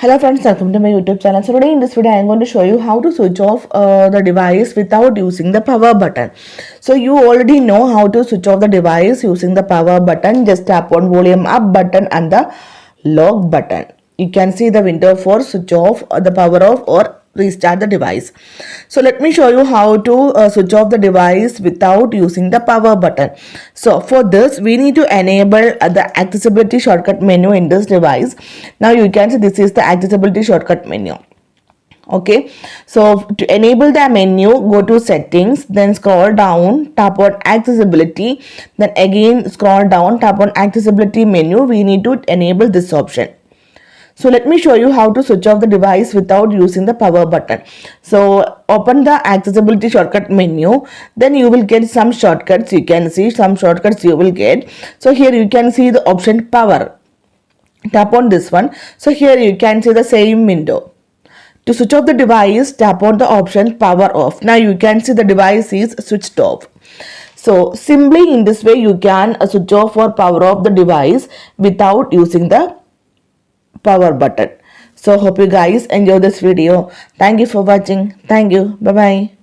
Hello friends, welcome to my YouTube channel. So today in this video I am going to show you how to switch off the device without using the power button. So you already know how to switch off the device using the power button. Just tap on volume up button and the lock button. You can see the window for switch off, the power off or restart the device. So let me show you how to switch off the device without using the power button. So for this we need to enable the accessibility shortcut menu in this device. Now you can see this is the accessibility shortcut menu. Okay, so to enable the menu, go to settings, then scroll down, tap on accessibility, then again scroll down, tap on accessibility menu. We need to enable this option. So let me show you how to switch off the device without using the power button. So open the accessibility shortcut menu, then you will get some shortcuts. You can see some shortcuts you will get. So here you can see the option power. Tap on this one. So here you can see the same window. To switch off the device, tap on the option power off. Now you can see the device is switched off. So simply in this way you can switch off or power off the device without using the power button. So hope you guys enjoy this video. Thank you for watching. Thank you. Bye bye.